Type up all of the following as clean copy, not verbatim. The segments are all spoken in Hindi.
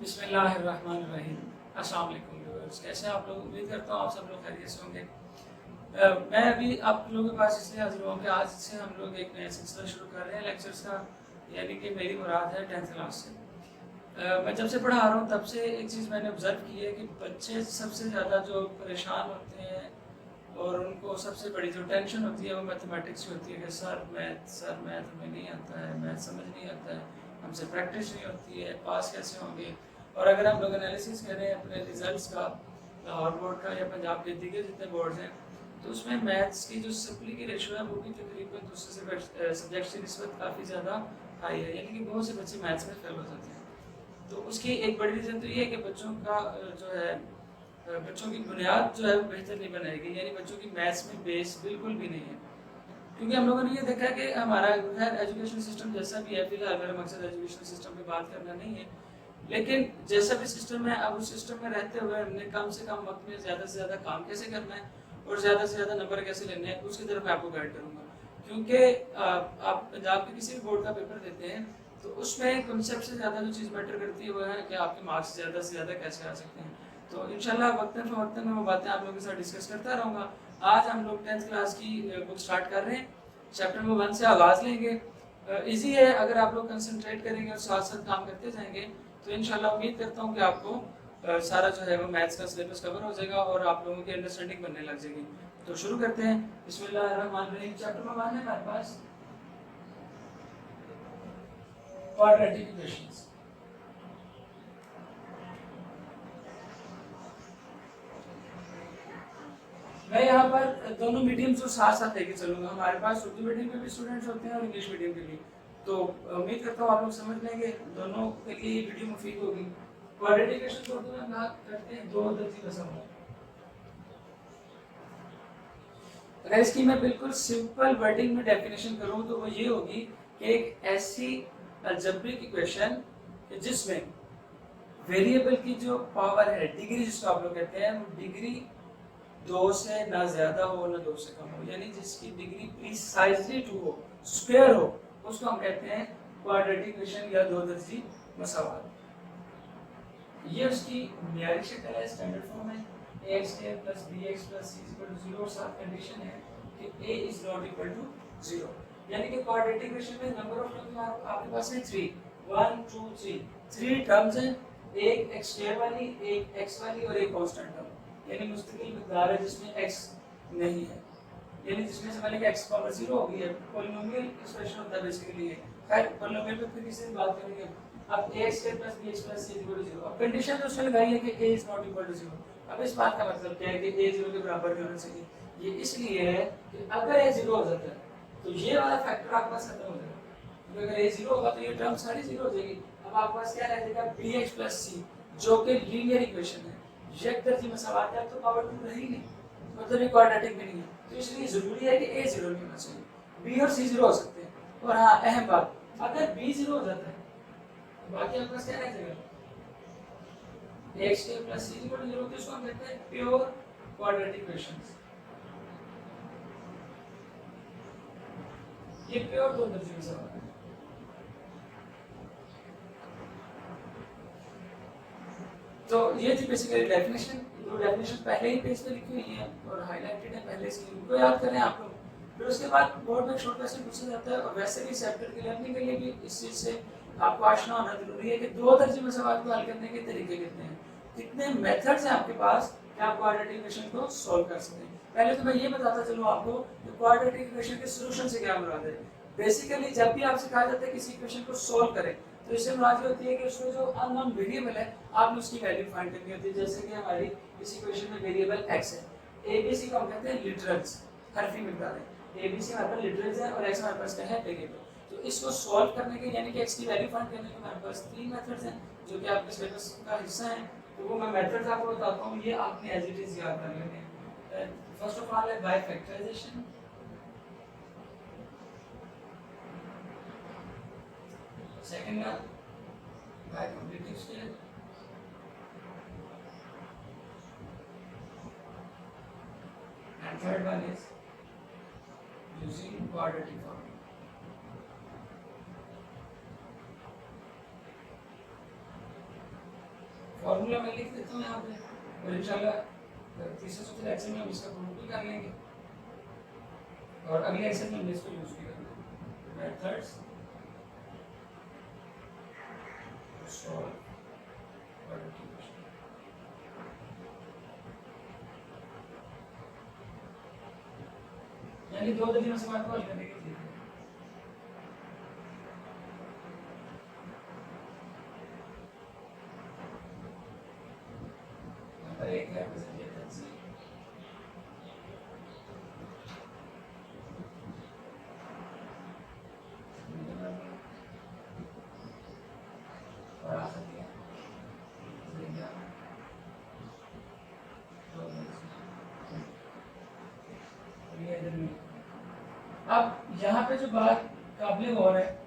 बिस्मिल्लाहिर्रहमानिर्रहीम। अस्सलाम वालेकुम व्यूअर्स, कैसे हैं आप लोग? उम्मीद करता हूँ आप सब लोग खैरियत से होंगे। मैं अभी आप लोगों के पास इसलिए हाजिर हुआ कि आज से हम लोग एक नया सिलसिला शुरू कर रहे हैं लेक्चर्स का, यानी कि मेरी मुराद है 10th क्लास से। मैं जब से पढ़ा आ रहा हूँ तब से एक चीज़ मैंने ऑब्ज़र्व की है कि बच्चे सबसे ज़्यादा जो परेशान होते हैं और उनको सबसे बड़ी जो टेंशन होती है वो मैथमेटिक्स होती है कि सर मैथ हमें नहीं आता है, मैथ समझ नहीं आता है, हमसे प्रैक्टिस नहीं होती है, पास कैसे होंगे। और अगर हम लोग एनालिसिस करें अपने रिजल्ट्स का, लाहौर बोर्ड का या पंजाब के दीगर जितने बोर्ड्स हैं, तो उसमें मैथ्स की जो सप्ली की रेशो है वो भी तकरीबन दूसरे सब्जेक्ट से निस्बत काफ़ी ज़्यादा हाई है, यानी कि बहुत से बच्चे मैथ्स में फेल हो जाते हैं। तो उसकी एक बड़ी रीज़न तो ये है कि बच्चों का जो है बच्चों की बुनियाद जो है वो बेहतर नहीं बनाएगी, यानी बच्चों की मैथ्स में बेस बिल्कुल भी नहीं है। क्योंकि हम लोगों ने ये देखा कि हमारा खैर एजुकेशन सिस्टम जैसा भी है, फिलहाल मेरा मकसद एजुकेशन सिस्टम पे बात करना नहीं है, लेकिन जैसा भी सिस्टम है अब उस सिस्टम में रहते हुए हमने कम से कम वक्त में ज़्यादा से ज़्यादा काम कैसे करना है और ज़्यादा से ज़्यादा नंबर कैसे लेने हैं उसकी तरफ मैं आपको गाइड करूँगा। क्योंकि आप पंजाब के किसी भी बोर्ड का पेपर देते हैं तो उसमें कंसेप्ट से ज़्यादा जो चीज़ मैटर करती है वो है कि आपके मार्क्स ज़्यादा से ज़्यादा कैसे आ सकते हैं। तो इंशाल्लाह वक्तन फ़वक्तन मैं वो बातें आप लोगों के साथ डिस्कस करता रहूँगा। आज हम लोग 10th क्लास की बुक स्टार्ट कर रहे हैं, चैप्टर नंबर 1 से आगाज़ लेंगे। इजी है, अगर आप लोग कंसंट्रेट करेंगे और साथ साथ काम करते जाएंगे तो इंशाल्लाह उम्मीद करता हूँ कि आपको सारा जो है वो मैथ्स का सिलेबस कवर हो जाएगा और आप लोगों की अंडरस्टैंडिंग बनने लग जाएगी। तो शुरू करते हैं। बिस्मिल्लाहिर्रहमानिर्रहीम। चैप्टर नंबर 1 है हमारे पास क्वाड्रेटिक इक्वेशंस। मैं यहाँ पर दोनों मीडियम्स को साथ साथ लेके चलूंगा। हमारे पास उर्दू मीडियम के भी स्टूडेंट्स होते हैं और इंग्लिश मीडियम के भी, तो उम्मीद करता हूँ आप लोग समझ लेंगे, दोनों के लिए ये वीडियो मुफीद होगी। क्वाड्रेटिक इक्वेशन को उर्दू में बात करते हैं दो दर्जी रस्म। अगर इसकी मैं बिल्कुल सिंपल वर्डिंग में डेफिनेशन करूँ तो वो ये होगी कि एक ऐसी अलजेब्रिक इक्वेशन जिसमें वेरिएबल की जो पावर है, डिग्री जिसको आप लोग कहते हैं, वो डिग्री 2 से ना ज्यादा हो ना 2 से कम हो, यानी जिसकी डिग्री प्रीसाइजली 2 हो, स्क्वायर हो, उसको हम कहते हैं क्वाड्रेटिक इक्वेशन या दो दर्जी मसावात। ये उसकी मियारी शक्ल है, स्टैंडर्ड फॉर्म है ax square plus bx plus c is equal to 0 और साथ कंडीशन है कि a is not equal to 0, यानी कि क्वाड्रेटिक इक्वेशन में नंबर ऑफ टर्म्स आपके पास है 3, 1 2 3, 3 टर्म्स हैं, एक x स्क्वायर वाली, एक x वाली और एक कांस्टेंट टर्म, यानी मुस्तकिल मिकदार है जिसमें x नहीं है, यानी जिसमें से पहले x पावर 0 होगी है, पॉलिनोमियल एक्सप्रेशन होता है बेसिकली ये। खैर पॉलिनोमियल पे फिर किसी दिन बात करेंगे। अब ax square plus bx plus c is equal to 0, अब कंडीशन जो उसने लगाई है कि a is not equal to 0। अब इस बात का मतलब क्या है कि a 0 के बराबर नहीं होना चाहिए। ये इसलिए है कि अगर a 0 हो जाता है तो ये वाला फैक्टर आपके पास खत्म हो जाएगा, क्योंकि अगर a 0 होगा तो ये टर्म सारी 0 हो जाएगी। अब आपके पास क्या रह जाएगा, bx plus c, जो कि लीनियर इक्वेशन है, एक दर्जी मसावात है, तो पावर 2 रही नहीं, मतलब ये क्वाड्रेटिक भी नहीं है, तो इसलिए जरूरी है कि a 0 नहीं होना चाहिए, b और c 0 हो सकते हैं। और हाँ अहम बात, अगर b 0 हो जाता है बाकी आपके पास क्या रह जाएगा, x के प्लस c इक्वल टू 0, तो इसको हम कहते हैं प्योर क्वाड्रेटिक इक्वेशंस। ये प्योर दो दर्जे में सवाल है। तो ये थी बेसिकली डेफिनेशन। तो डेफिनेशन पहले ही पेज पे लिखी हुई है और हाईलाइटेड है पहले से, इनको याद करें आप लोग। फिर उसके बाद बोर्ड में शॉर्ट क्वेश्चन पूछा जाता है, और वैसे भी चैप्टर की लर्निंग के लिए भी इस चीज से आपको आशना होना जरूरी है कि दो दर्जे में सवाल को हल करने के तरीके कितने हैं, कितने मेथड्स हैं आपके पास कि आप क्वाड्रेटिक इक्वेशन को सॉल्व कर सकें। पहले तो मैं ये बताता चलूं आपको कि क्वाड्रेटिक इक्वेशन के सॉल्यूशन से क्या मुराद है। बेसिकली जब भी आपसे कहा जाता है किसी इक्वेशन को सॉल्व करें तो इससे मुराद होती है कि उसमें जो अननोन वेरिएबल है आपने उसकी वैल्यू फाइंड करनी होती है। जैसे कि हमारी इस इक्वेशन में वेरिएबल x है, abc को हम कहते हैं लिटरल्स, हरफी मिकदार है, abc हमारे पास लिटरल्स है और x हमारे पास क्या है, वेरिएबल। तो इसको सॉल्व करने के यानी कि x की वैल्यू फाइंड करने के हमारे पास 3 मेथड्स हैं जो कि आपके सिलेबस का हिस्सा है। तो वो मैं मेथड्स आपको बताता हूँ, ये आपने एज इट इज याद कर लेने हैं। फर्स्ट ऑफ ऑल है बाय फैक्टराइजेशन, सेकंड है by completive step, and third one is using quadratic formula. Formula मैं लिख देता हूँ यहाँ पे, और इंशाल्लाह तीसरे चौथे लेक्चर में हम इसका प्रूफ भी कर लेंगे और अगले लेक्चर में हम इसको यूज भी करेंगे। Methods to solve quadratic equation. यानी दो दर्जन सवाल को हल करने के लिए एक है प्रेजेंटेशन और आ सकती है अब यहाँ पे जो बात काबिल हो रहा है,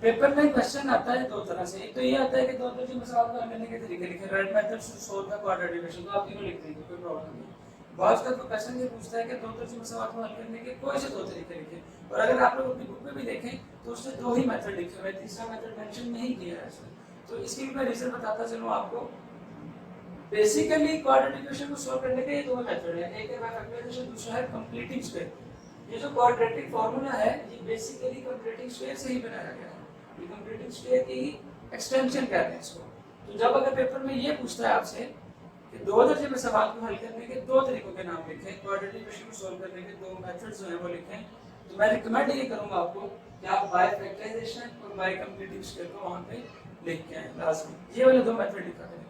पेपर में क्वेश्चन आता है दो तरह से। एक तो ये आता है कि दो दर्जन में सवाल हल करने के तरीके लिखे, write methods to solve the quadratic equation, तो आप तीनों लिख देंगे, कोई प्रॉब्लम नहीं। बहुत का तो क्वेश्चन ये पूछता है कि दो दर्जन में सवाल को हल करने के कोई से दो तरीके लिखे, और अगर आप लोग अपनी बुक में भी देखें तो उसने दो ही मेथड लिखे हुए, तीसरा मेथड मेंशन नहीं किया है इसमें। तो इसकी भी मैं रीजन बताता चलूं आपको। बेसिकली क्वाड्रेटिक इक्वेशन को सॉल्व करने के ये दो मेथड है, एक है बाय फैक्टराइजेशन, दूसरा है कंप्लीटिंग स्क्वायर। ये जो क्वाड्रेटिक फार्मूला है ये बेसिकली कंप्लीटिंग स्क्वायर से ही बनाया गया है, ये कंप्लीटिंग स्क्वायर की एक्सटेंशन कहते हैं इसको। तो जब अगर पेपर में ये पूछता है आपसे कि दो दर्जे में सवाल को हल करने के दो तरीकों के नाम लिखें, क्वाड्रेटिक इक्वेशन को सॉल्व करने के दो मेथड्स जो हैं वो लिखें, तो मैं रिकमेंड ये करूंगा आपको कि आप बाय फैक्टराइजेशन और बाय कंप्लीटिंग स्क्वायर को वहां पे लिख के आए लाजमी, ये वाले दो मेथड लिखा करें।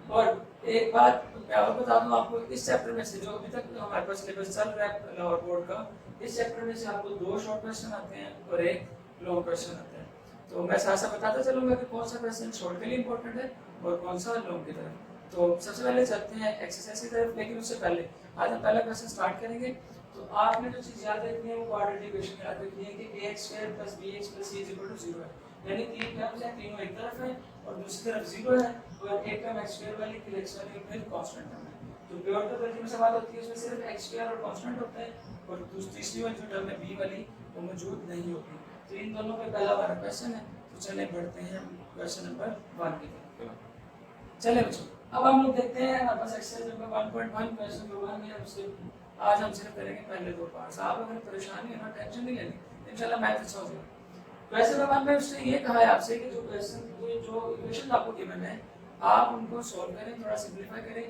और एक बात मैं और बता दूं आपको, इस चैप्टर में से जो अभी तक हमारे पास सिलेबस चल रहा है लाहौर बोर्ड का, इस चैप्टर में से आपको दो शॉर्ट क्वेश्चन आते हैं और एक लॉन्ग क्वेश्चन आता है। तो मैं साथ साथ बताता चलूंगा कि कौन सा क्वेश्चन शॉर्ट के लिए इंपॉर्टेंट है और कौन सा लॉन्ग की तरफ। तो सबसे पहले चलते हैं एक्सरसाइज की तरफ, लेकिन उससे पहले आज हम पहला क्वेश्चन स्टार्ट करेंगे। तो आपने जो चीज याद रखनी है वो क्वाड्रेटिक इक्वेशन याद रखनी है कि ax² + bx + c = 0 है, यानी तीन टर्म्स हैं, तीनों एक तरफ है और दूसरी तरफ 0 है, और एक टर्म x² वाली फिर x वाली फिर कांस्टेंट टर्म है। तो प्योर तो तर्जुमे में सवाल होती है उसमें सिर्फ x² और कांस्टेंट होता है, और तीसरी वाली जो टर्म है b वाली वो मौजूद नहीं होती। तो इन दोनों पे पहला वाला क्वेश्चन है। तो चले बढ़ते हैं क्वेश्चन नंबर 1 की तरफ। चले बच्चों, अब हम लोग देखते हैं हमारे पास एक्सरसाइज नंबर 1.1 क्वेश्चन नंबर 1 है। उससे आज हम सिर्फ करेंगे पहले दो पार्ट्स। आप अगर परेशानी है ना, टेंशन नहीं लेनी, इंशाल्लाह मैथ अच्छा हो जाएगा। क्वेश्चन नंबर 1 में उसने ये कहा है आपसे कि जो इक्वेशन आपको गिवन है आप उनको सॉल्व करें, थोड़ा सिंपलीफाई करें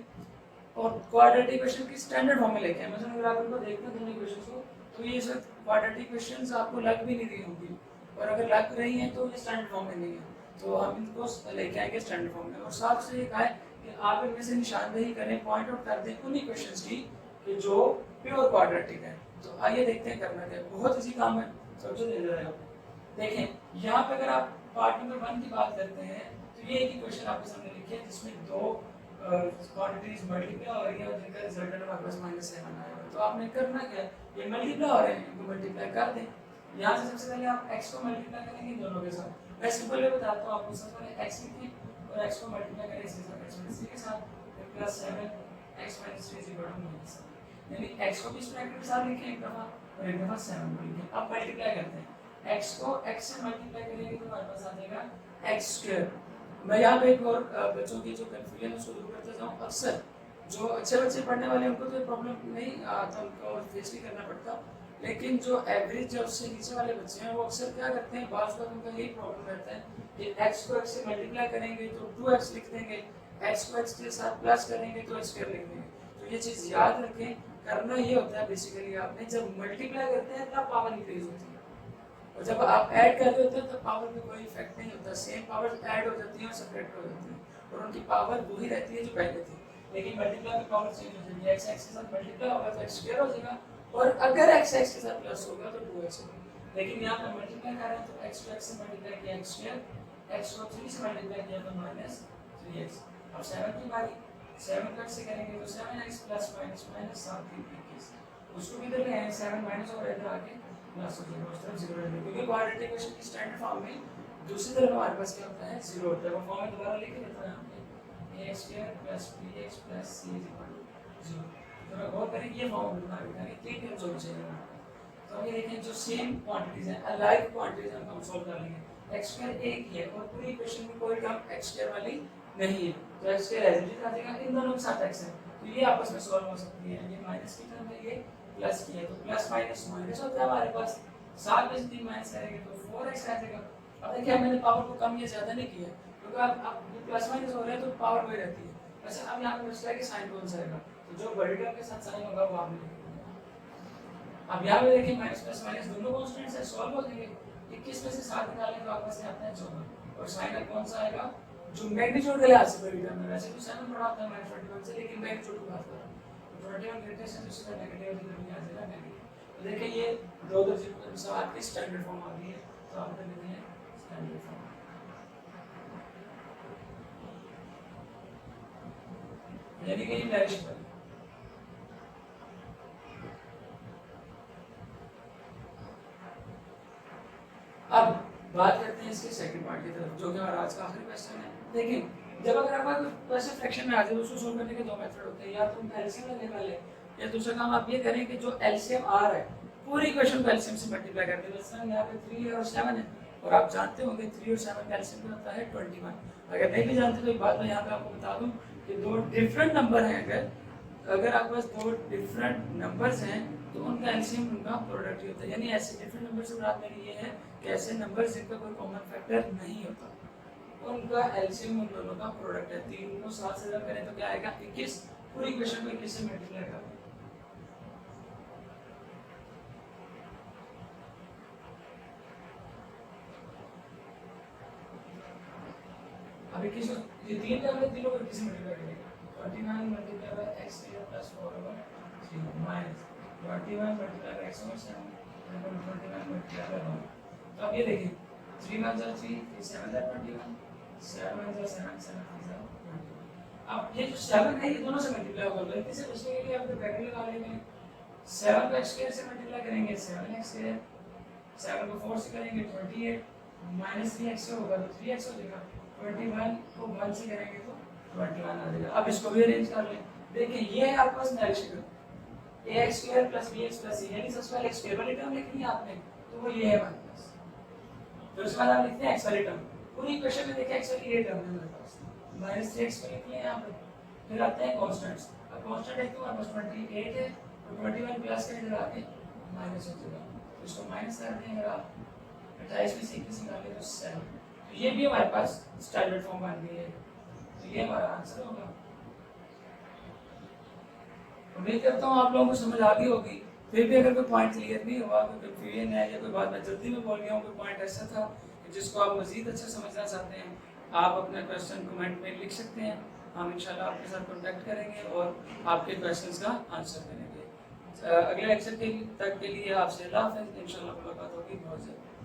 और क्वाड्रेटिक इक्वेशन की स्टैंडर्ड फॉर्म में लेके आए। मतलब अगर आप उनको देखते हैं दोनों इक्वेशंस को, तो ये सब क्वाड्रेटिक इक्वेशंस आपको लग भी नहीं रही होंगी, और अगर लग रही हैं तो ये स्टैंडर्ड फॉर्म में नहीं है। तो हम इनको लेके आएंगे स्टैंडर्ड फॉर्म में, और साथ से ये कहा है कि आप इनमें से निशानदेही करें, पॉइंट आउट कर दें उन इक्वेशंस की कि जो प्योर क्वाड्रेटिक है। तो आइए देखते हैं करना क्या। बहुत इजी काम है, समझो दे रहे हैं। देखें यहाँ पे अगर आप पार्ट नंबर 1 की बात करते हैं तो ये एक इक्वेशन आपके सामने लिखी है जिसमें दो क्वांटिटीज मल्टीप्लाई हो रही है और जिनका रिजल्टेंट हमारे पास -7 आएगा। तो आपने करना क्या है, ये मल्टीप्लाई हो रहे हैं, इनको मल्टीप्लाई कर दें। यहाँ से सबसे पहले आप x को मल्टीप्लाई करेंगे दोनों के साथ। मैं सिंपल वे बताता हूँ आपको। सबसे पहले x लिखें और x को मल्टीप्लाई करें इसके साथ, x - 3 के साथ, फिर +7 x - 3 = -7, यानी x को भी इस ब्रैकेट के साथ लिखें एक दफा और एक दफा 7 को लिखें। अब मल्टीप्लाई करते हैं, x को x से मल्टीप्लाई करेंगे तो हमारे पास आ जाएगा x²। मैं यहाँ पे एक और बच्चों की जो कंफ्यूजन है उसको दूर करते जाऊँ। अक्सर जो अच्छे बच्चे पढ़ने वाले उनको तो प्रॉब्लम नहीं आता, उनको फेस नहीं करना पड़ता, लेकिन जो एवरेज या उससे नीचे वाले बच्चे हैं वो अक्सर क्या करते हैं, बात का उनका यही प्रॉब्लम रहता है कि x को x से मल्टीप्लाई करेंगे तो 2x लिख देंगे, x को x के साथ प्लस करेंगे तो x² लिख देंगे। तो ये चीज़ याद रखें, करना ये होता है बेसिकली आपने जब मल्टीप्लाई करते हैं तब पावर इंक्रीज होती है, और जब आप ऐड कर रहे होते हैं तब पावर में कोई इफेक्ट नहीं होता। सेम पावर ऐड हो जाती है और सब्ट्रैक्ट हो जाती है, और उनकी पावर वही रहती है जो पहले थी, लेकिन मल्टीप्लाई में पावर चेंज हो जाएगी। x के साथ मल्टीप्लाई होगा तो x² हो जाएगा, और अगर x के साथ प्लस होगा तो 2x होगा। लेकिन यहाँ पर मल्टीप्लाई कर रहे हैं तो x को x से मल्टीप्लाई किया x², x को 3 से मल्टीप्लाई किया तो -3x। अब 7 की बारी, 7 को x से करेंगे तो 7x + -7 21, उसको भी इधर ले आए, 7 माइनस और इधर आके प्लस हो जाएगा, उस तरफ 0 रहेगा, क्योंकि क्वाड्रेटिक इक्वेशन की स्टैंडर्ड फॉर्म में दूसरी तरफ हमारे पास क्या होता है 0 होता है। वो फॉर्म में दोबारा लिख देता है हमने ax² + bx + c = 0। तो मैं गौर करें ये फॉर्म बना रखा है, तीन टर्म्स होने चाहिए। तो ये देखें जो सेम क्वांटिटीज हैं, अलाइक क्वांटिटीज हम सोल्व कर लेंगे। एक्स स्क्वायर एक ही है और पूरी इक्वेशन में कोई टर्म एक्स स्क्वायर वाली नहीं है, तो X square as it is आ जाएगा। इन दोनों के साथ एक्स है तो ये आपस में सॉल्व हो सकती है। ये माइनस की टर्म है, ये प्लस की है, तो प्लस माइनस माइनस होता है हमारे पास। 7 में से 3 माइनस करेंगे तो 4x आ जाएगा। अब देखिए मैंने पावर को कम या ज्यादा नहीं किया क्योंकि अब प्लस माइनस हो रहा है तो पावर वही रहती है। वैसे अब यहाँ पे बचता है कि साइन कौन सा आएगा, तो जो बड़ी टर्म के साथ साइन होगा वो आपने लिख दिया। अब यहाँ पे देखिए माइनस प्लस माइनस दोनों कांस्टेंट्स है, सॉल्व हो जाएंगे। 21 में से 7 निकालें तो आपके पास आता है 14 और साइन कौन सा आएगा जो मैग्नीट्यूड के लिहाज से बड़ी टर्म है। वैसे तो 7 बड़ा होता है -21 से, लेकिन मैग्नीट्यूड की बात कर रहा हूं तो 21 ग्रेटेस्ट है तो इसका नेगेटिव भी आ जाएगा नेगेटिव। तो देखिए ये दो सवाल की स्टैंडर्ड फॉर्म आ गई है, तो आप लिख दें स्टैंडर्ड फॉर्म। यानी कि नेगेटिव। अब बात करते हैं इसके सेकंड पार्ट की तरफ, जो कि हमारा आज का आखिरी क्वेश्चन है। देखिए जब अगर आपका वैसे फ्रैक्शन में आ जाए तो उसको सोल्व करने के दो मेथड होते हैं, या तो हम एलसीएम लेने वाले या दूसरा काम आप ये करें कि जो एलसीएम आ रहा है पूरी इक्वेशन को एलसीएम से मल्टीप्लाई कर दें। जैसे यहाँ पे 3 और 7 है और आप जानते होंगे 3 और 7 का एलसीएम क्या होता है 21। अगर नहीं भी जानते तो एक बात मैं यहाँ पे आपको बता दूं कि दो डिफरेंट नंबर हैं, अगर आपके पास दो डिफरेंट नंबर्स हैं तो उनका एलसीएम उनका प्रोडक्ट ही होता है। यानी ऐसे डिफरेंट नंबर से बात मेरी ये है कि ऐसे नंबर जिनका कोई कॉमन फैक्टर नहीं होता उनका एलसीएम उन दोनों का प्रोडक्ट है। 3 को 7 से जब करें तो क्या आएगा 21, पूरी इक्वेशन को 21 से मल्टीप्लाई करें। अब 21 ये 3 टर्म है, तीनों को 21 से मल्टीप्लाई करेंगे। 29 multiply by x plus 4/3 minus 21 multiply by x और 7 29 मल्टीप्लाई बाय 1। तो अब ये देखिए 3 1 जा 3 7 जा 21 7 1 जा 7 7 3 जा 21। अब ये जो 7 है ये दोनों से मल्टीप्लाई होगा, गलती से बचने के लिए आप ब्रैकेट लगा लेंगे। 7 को x स्क्वायर से मल्टीप्लाई करेंगे 7x स्क्वायर, 7 को 4 से करेंगे 28 माइनस 3x होगा तो 3x हो जाएगा। 21 को 1 से करेंगे तो 21 आ जाएगा। अब इसको भी अरेंज कर लें। देखिए ये है आपके पास direction ax square plus bx plus c, यानी सबसे पहले x स्क्वायर वाली टर्म लिखनी है आपने, तो वो ये है हमारे पास। फिर उसके बाद आप लिखते हैं x वाली टर्म, पूरी इक्वेशन में देखिए x वाली ये टर्म है हमारे पास -3x को लिख लिया यहाँ पे। फिर आते हैं कांस्टेंट्स। अब कांस्टेंट है तो हमारे पास 28 है और 21 प्लस का इधर आके माइनस हो जाएगा, तो इसको माइनस कर देंगे। आप 28 में से 21 निकालें तो 7, तो ये भी हमारे पास स्टैंडर्ड फॉर्म बन गई है। तो ये हमारा आंसर होगा। उम्मीद करता हूँ आप लोगों को समझ आ गई होगी। फिर भी अगर कोई पॉइंट क्लियर नहीं हुआ, कोई कंफ्यूजन है या कोई बात मैं जल्दी में बोल गया हूँ, कोई पॉइंट ऐसा था जिसको आप मजीद अच्छा समझना चाहते हैं, आप अपना क्वेश्चन कमेंट में लिख सकते हैं। हम इंशाल्लाह आपके साथ कॉन्टैक्ट करेंगे और आपके क्वेश्चंस का आंसर करेंगे। अगले लेक्चर तक के लिए आपसे अल्लाह हाफ़िज़। इंशाल्लाह मुलाकात होगी बहुत जल्द।